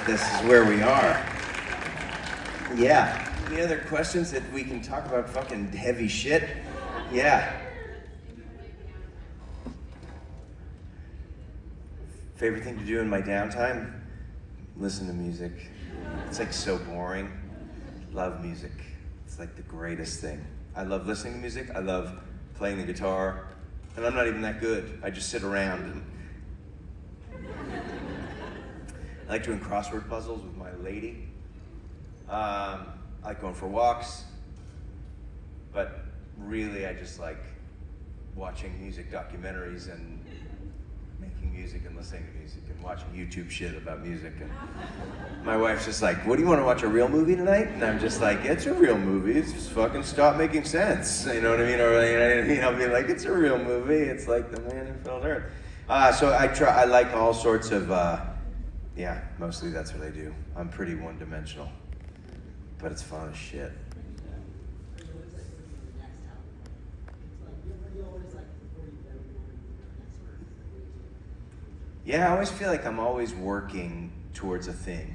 that this is where we are. Yeah. Any other questions that we can talk about fucking heavy shit? Yeah. Favorite thing to do in my downtime? Listen to music. It's like so boring. Love music. It's like the greatest thing. I love listening to music. I love playing the guitar. And I'm not even that good. I just sit around and I like doing crossword puzzles with my lady. I like going for walks. But really I just like watching music documentaries and making music and listening to music and watching YouTube shit about music. And my wife's just like, what do you want to watch, a real movie tonight? And I'm just like, it's a real movie. It's just fucking stop making sense. You know what I mean? Or I'll be like, it's a real movie. It's like The Man Who Fell to Earth. So I like all sorts of, mostly that's what I do. I'm pretty one-dimensional, but it's fun as shit. Yeah, I always feel like I'm always working towards a thing.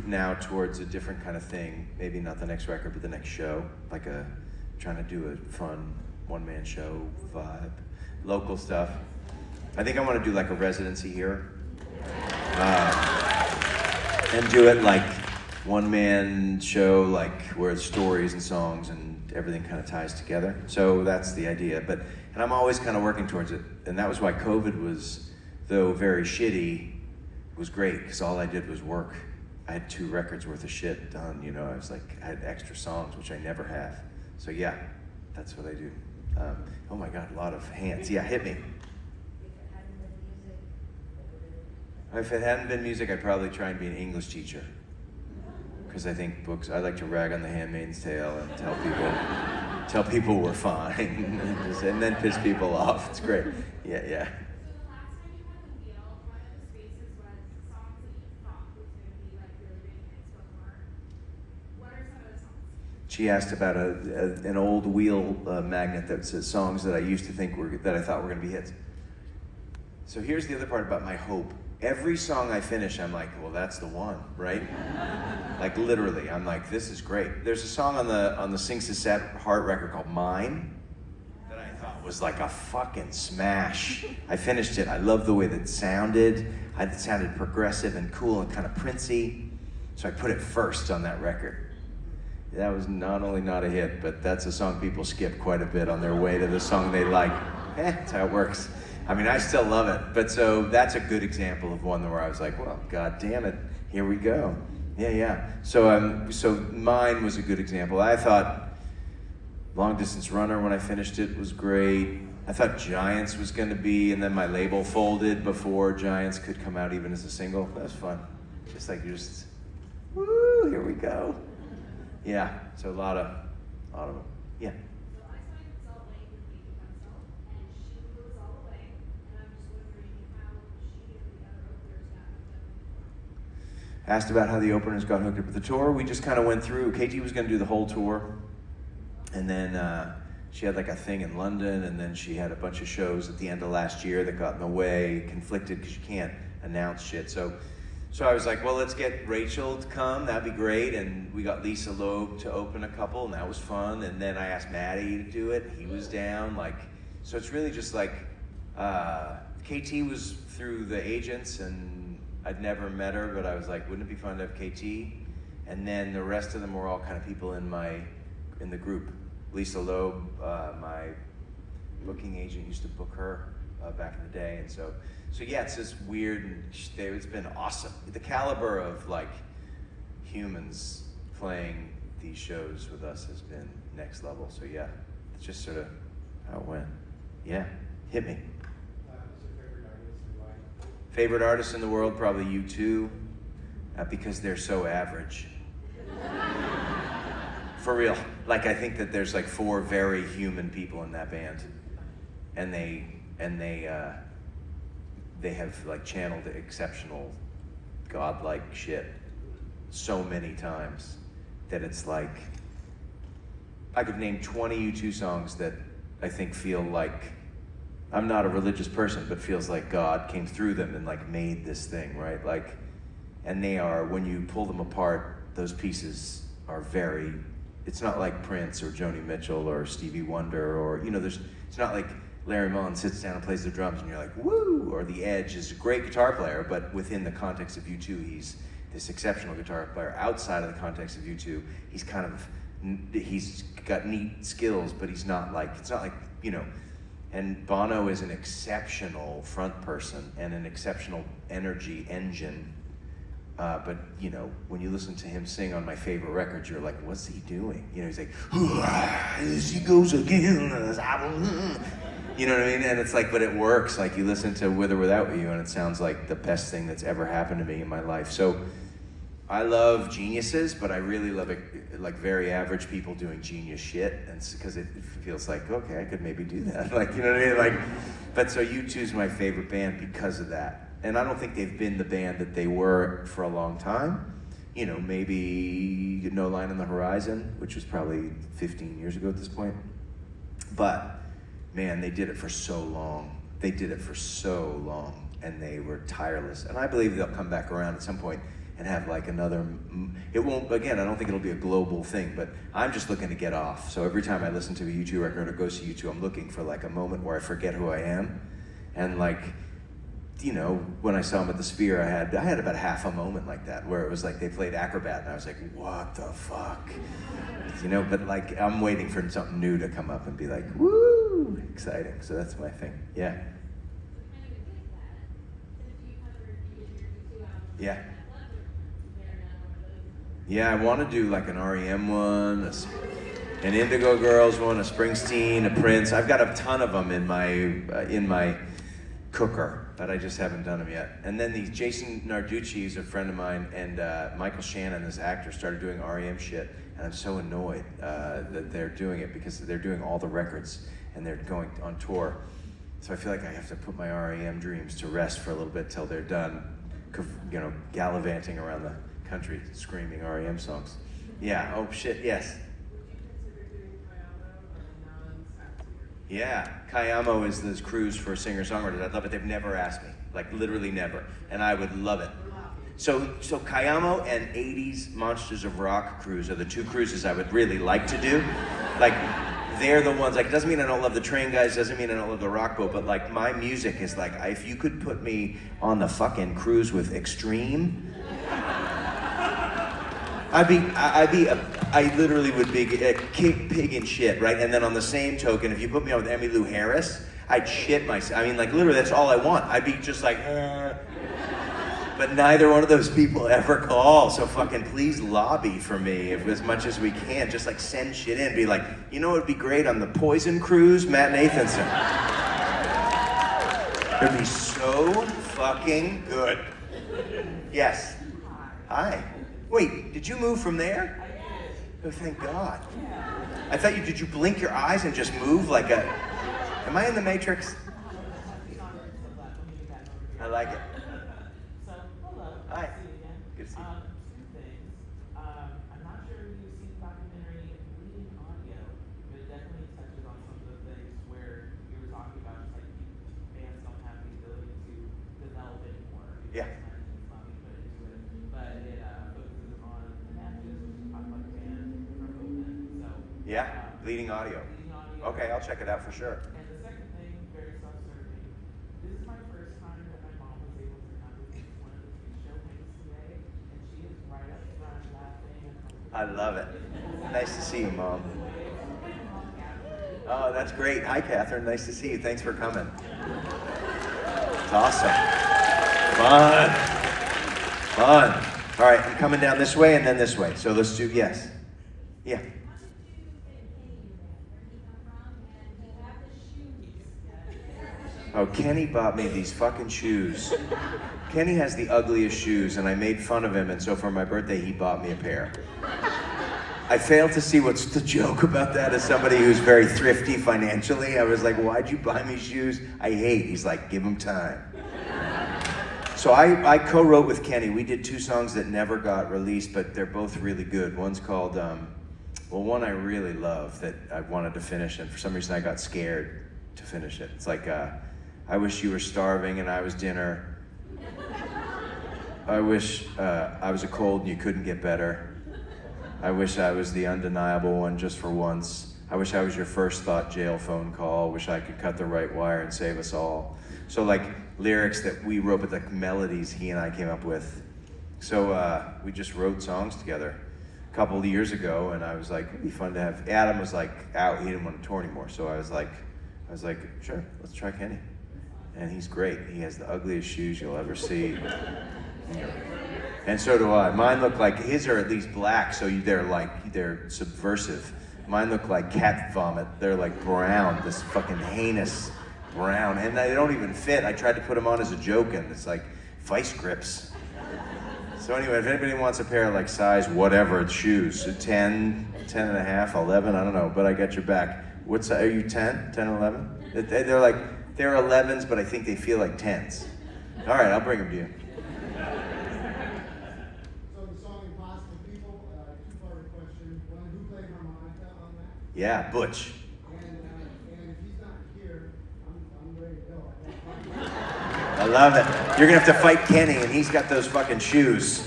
Now towards a different kind of thing. Maybe not the next record, but the next show. Like trying to do a fun one-man show vibe. Local stuff. I think I want to do like a residency here. And do it like one-man show, like where it's stories and songs and everything kind of ties together. So that's the idea. And I'm always kind of working towards it. And that was why COVID was, though very shitty, was great, because all I did was work. I had 2 records worth of shit done, you know. I had extra songs, which I never have. So yeah, that's what I do. Oh my God, a lot of hands. Yeah, hit me. If it hadn't been music, I'd probably try and be an English teacher. Because I think books, I like to rag on The Handmaid's Tale and tell people we're fine, and then piss people off. It's great. Yeah. So the last time you went to Yale, one of the spaces was songs that you thought was going to be like really big hits but weren't. What are some of the songs? She asked about an old wheel magnet that says songs that I used to think that I thought were going to be hits. So here's the other part about my hope. Every song I finish, I'm like, well, that's the one, right? Like literally, I'm like, this is great. There's a song on the Sing Set Heart record called Mine that I thought was like a fucking smash. I finished it. I loved the way that it sounded. It sounded progressive and cool and kind of Princey. So I put it first on that record. That was not only not a hit, but that's a song people skip quite a bit on their way to the song they like. That's how it works. I mean, I still love it, but so that's a good example of one where I was like, well, God damn it, here we go. Yeah. So Mine was a good example. I thought Long Distance Runner, when I finished it, was great. I thought Giants was going to be, and then my label folded before Giants could come out even as a single. That was fun. Woo, here we go. Yeah, so a lot of them. Yeah. Asked about how the openers got hooked up with the tour. We just kind of went through. KT was going to do the whole tour. And then she had like a thing in London. And then she had a bunch of shows at the end of last year that got in the way, conflicted because you can't announce shit. So I was like, well, let's get Rachel to come. That'd be great. And we got Lisa Loeb to open a couple. And that was fun. And then I asked Maddie to do it. He was down. So it's really just like KT was through the agents and I'd never met her, but I was like, wouldn't it be fun to have KT? And then the rest of them were all kind of people in the group. Lisa Loeb, my booking agent, used to book her back in the day, and so yeah, it's just weird, and it's been awesome. The caliber of like humans playing these shows with us has been next level. So yeah, it's just sort of how it went. Yeah, hit me. Favorite artist in the world, probably U2, because they're so average. For real. Like, I think that there's like 4 very human people in that band, and they have like channeled exceptional, godlike shit so many times that it's like, I could name 20 U2 songs that I think feel like I'm not a religious person, but feels like God came through them and like made this thing, right? Like, and they are, when you pull them apart, those pieces are very, it's not like Prince or Joni Mitchell or Stevie Wonder or, you know, it's not like Larry Mullen sits down and plays the drums and you're like, woo, or The Edge is a great guitar player, but within the context of U2, he's this exceptional guitar player. Outside of the context of U2, he's kind of, he's got neat skills, but he's not like, it's not like, you know, and Bono is an exceptional front person and an exceptional energy engine. But, you know, when you listen to him sing on my favorite records, you're like, what's he doing? You know, he's like, here she goes again. You know what I mean? And it's like, but it works. Like, you listen to With or Without You, and it sounds like the best thing that's ever happened to me in my life. So I love geniuses, but I really love it, like very average people doing genius shit, and because it feels like, okay, I could maybe do that. Like, you know what I mean? Like, but so U2's my favorite band because of that. And I don't think they've been the band that they were for a long time. You know, maybe No Line on the Horizon, which was probably 15 years ago at this point. But, man, they did it for so long. They did it for so long, and they were tireless. And I believe they'll come back around at some point and have like another, it won't, again, I don't think it'll be a global thing, but I'm just looking to get off. So every time I listen to a U2 record or go see U2, I'm looking for like a moment where I forget who I am. And like, you know, when I saw him at the Sphere, I had about half a moment like that, where it was like they played Acrobat, and I was like, what the fuck? You know, but like, I'm waiting for something new to come up and be like, woo, exciting. So that's my thing, yeah. Yeah. Yeah, I want to do like an REM one, an Indigo Girls one, a Springsteen, a Prince. I've got a ton of them in my cooker, but I just haven't done them yet. And then these Jason Narducci is a friend of mine, and Michael Shannon, this actor, started doing REM shit, and I'm so annoyed that they're doing it because they're doing all the records and they're going on tour. So I feel like I have to put my REM dreams to rest for a little bit till they're done, you know, gallivanting around the country screaming REM songs. Yeah, oh shit, yes. Yeah, Kayamo is this cruise for singer-songwriters. I'd love it. They've never asked me, like literally never, and I would love it. So Kayamo and 80s Monsters of Rock cruise are the two cruises I would really like to do. Like, they're the ones, like, it doesn't mean I don't love the Train guys, doesn't mean I don't love the Rock Boat, but like, my music is like, if you could put me on the fucking cruise with Extreme, I literally would be a pig in shit, right? And then on the same token, if you put me on with Emmylou Harris, I'd shit myself. I mean, like, literally, that's all I want. I'd be just like, But neither one of those people ever call, so fucking please lobby for me as much as we can. Just like send shit in, be like, you know what would be great on the Poison cruise? Matt Nathanson. It'd be so fucking good. Yes. Hi. Wait, did you move from there? Oh, thank God. I thought did you blink your eyes and just move like a, am I in the Matrix? I like it. So, hello. Hi. Good to see you again. Good to see you. Two things. I'm not sure if you've seen the documentary Bleeding Audio, but it definitely touches on some of the things where you were talking about, just like bands don't have the ability to develop anymore. Yeah. It's not being put into it. But it focuses on Anaptys, which is talking about the band from Open. So, Yeah, Bleeding Audio. Bleeding Audio. Okay, I'll check it out for sure. And the second thing, very self-serving. This is my first time that my mom was able to come to one of the PreShow Hangs today, and she is right up front laughing. I love it. Nice to see you, Mom. Oh, that's great. Hi, Catherine. Nice to see you. Thanks for coming. It's awesome. Fun. Fun. All right, I'm coming down this way and then this way. So let's do, yes. Yeah. Oh, Kenny bought me these fucking shoes. Kenny has the ugliest shoes, and I made fun of him, and so for my birthday, he bought me a pair. I failed to see what's the joke about that as somebody who's very thrifty financially. I was like, why'd you buy me shoes I hate? He's like, give him time. So I co-wrote with Kenny. We did 2 songs that never got released, but they're both really good. One's called, well, one I really love that I wanted to finish, and for some reason I got scared. to finish it. It's like, I wish you were starving and I was dinner. I wish I was a cold and you couldn't get better. I wish I was the undeniable one just for once. I wish I was your first thought jail phone call. Wish I could cut the right wire and save us all. So like lyrics that we wrote, but like melodies he and I came up with. So we just wrote songs together a couple of years ago, and I was like, it'd be fun to have. Adam was like out, he didn't want to tour anymore. So I was like, sure, let's try Kenny. And he's great. He has the ugliest shoes you'll ever see. And so do I. Mine look like, his are at least black, so they're subversive. Mine look like cat vomit. They're like brown, this fucking heinous brown. And they don't even fit. I tried to put them on as a joke, and it's like vice grips. So anyway, if anybody wants a pair of like size whatever shoes, 10, 10 and a half, 11, I don't know, but I got your back. Are you 10? 10 or 11? They're 11s, but I think they feel like 10s. All right, I'll bring them to you. So the song Impossible People, two-part question. One, who played harmonica on that? Yeah, Butch. And if he's not here, I'm ready to go. I love it. You're gonna have to fight Kenny, and he's got those fucking shoes.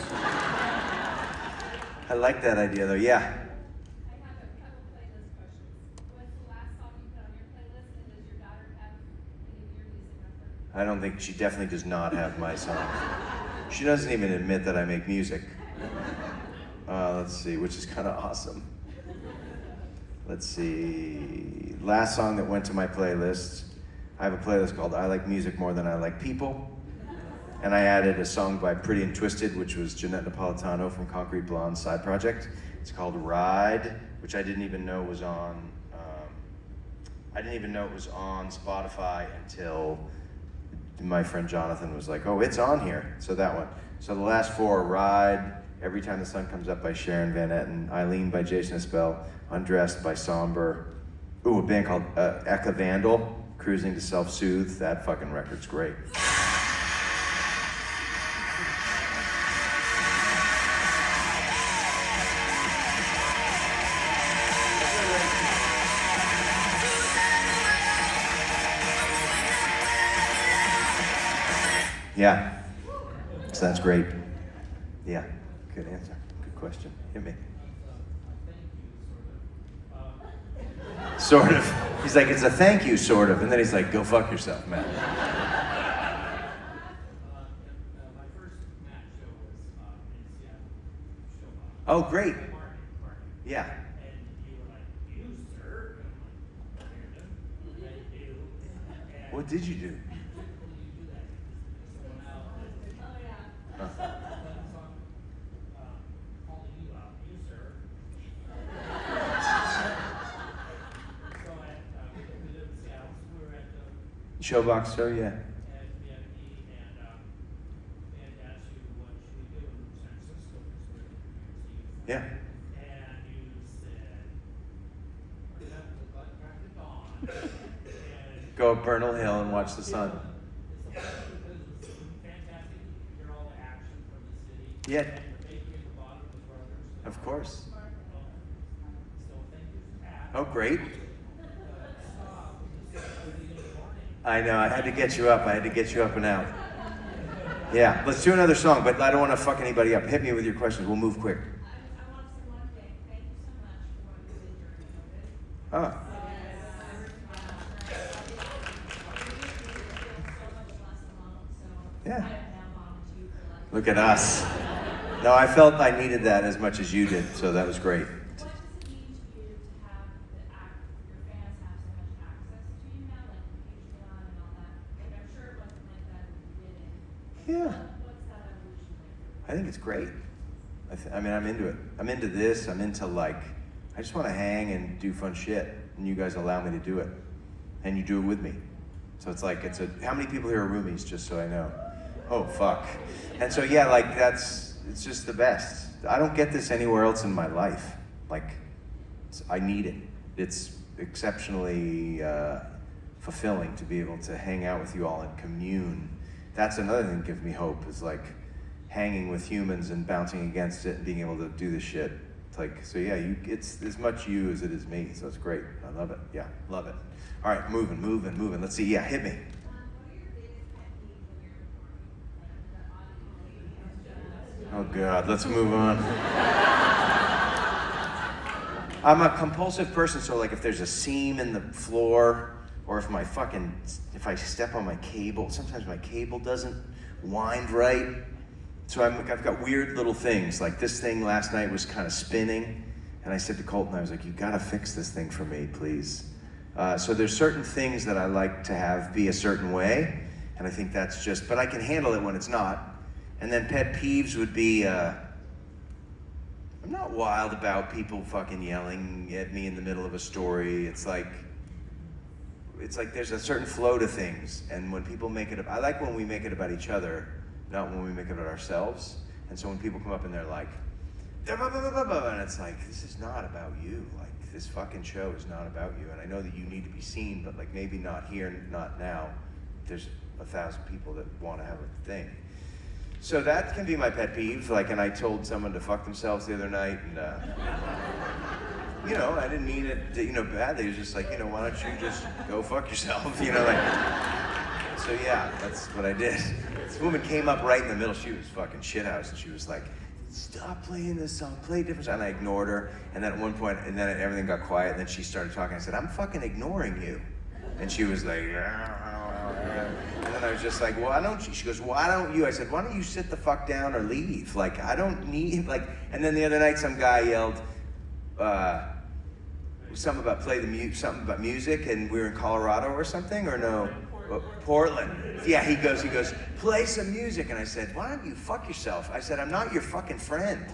I like that idea, though. Yeah. I have a couple playlist questions. What's the last song you put on your playlist, and does your daughter have any of your music on her? I don't think, she definitely does not have my song. She doesn't even admit that I make music. Let's see, which is kind of awesome. Let's see. Last song that went to my playlist, I have a playlist called I Like Music More Than I Like People. And I added a song by Pretty and Twisted, which was Jeanette Napolitano from Concrete Blonde's side project. It's called Ride, which I didn't even know was on. I didn't even know it was on Spotify until my friend Jonathan was like, "Oh, it's on here." So that one. So the last four: Ride, Every Time the Sun Comes Up by Sharon Van Etten, Eileen by Jason Isbell, Undressed by Somber. Ooh, a band called Eka Vandal, Cruising to Self-Soothe. That fucking record's great. Yeah, so that's great. Yeah, good answer. Good question. Hit me. Sort of. He's like, it's a thank you, sort of. And then he's like, go fuck yourself, man. My first Matt show was in Seattle. Showbox. Oh, great. Martin. Yeah. And you were like, you, sir? And I'm like, I do. And What did you do? typically you do that. Someone else. Oh, yeah. Huh. That song, calling you out, you, sir. So we live in Seattle, so we were at the Showbox show, yeah. at VIP, and they had asked you what should we do in San Francisco because we're here. Yeah. And you said, we're gonna have to let crack the dawn. And Go up Bernal Hill and watch the sun. it's because it was fantastic to hear all the action from the city. Yeah. And the bakery at the bottom was brothers. Of course. So thank you for that. Oh, great. Stop, this is early in the morning. I know, I had to get you up. I had to get you up and out. Yeah, let's do another song, but I don't want to fuck anybody up. Hit me with your questions. We'll move quick. I want to say one thing. Thank you so much for what you did during COVID. Oh, yeah. Look at us. No, I felt I needed that as much as you did, so that was great. What does it mean to you to have your fans have so much access to you now, like Patreon and all that? Like, I'm sure it wasn't like that in the beginning. Yeah. What's that evolution like? I think it's great. I mean, I'm into it. I'm into this. I'm into like, I just want to hang and do fun shit, and you guys allow me to do it, and you do it with me. So it's like, how many people here are roomies, just so I know? Oh, fuck. And so, yeah, like, it's just the best. I don't get this anywhere else in my life. Like, I need it. It's exceptionally fulfilling to be able to hang out with you all and commune. That's another thing that gives me hope, is like hanging with humans and bouncing against it and being able to do this shit. It's like, so yeah, it's as much you as it is me, so it's great. I love it. Yeah, love it. All right, moving. Let's see. Yeah, hit me. What are your biggest pet peeves when you're performing? Like the audience. Oh God, let's move on. I'm a compulsive person, so like if there's a seam in the floor, or if I step on my cable, sometimes my cable doesn't wind right. So I've got weird little things, like this thing last night was kind of spinning, and I said to Colton, I was like, you gotta fix this thing for me, please. So there's certain things that I like to have be a certain way, and I think that's just, but I can handle it when it's not. And then pet peeves would be, I'm not wild about people fucking yelling at me in the middle of a story. It's like there's a certain flow to things, and when people make it, I like when we make it about each other, not when we make it about ourselves. And so when people come up and they're like, and it's like, this is not about you. Like, this fucking show is not about you. And I know that you need to be seen, but like maybe not here, not now. There's 1,000 people that want to have a thing. So that can be my pet peeve. Like, and I told someone to fuck themselves the other night, and you know, I didn't mean it, badly. It was just like, why don't you just go fuck yourself, like. So yeah, that's what I did. This woman came up right in the middle. She was fucking shithouse, and she was like, stop playing this song, play a different song. And I ignored her, and then at one point, and then everything got quiet, and then she started talking. I said, I'm fucking ignoring you. And she was like, and then I was just like, why don't you? She goes, why don't you? I said, why don't you sit the fuck down or leave? Like, I don't need, like, and then the other night some guy yelled, something about something about music, and we were in Colorado or something, or no? Portland. Yeah, he goes, play some music. And I said, why don't you fuck yourself? I said, I'm not your fucking friend.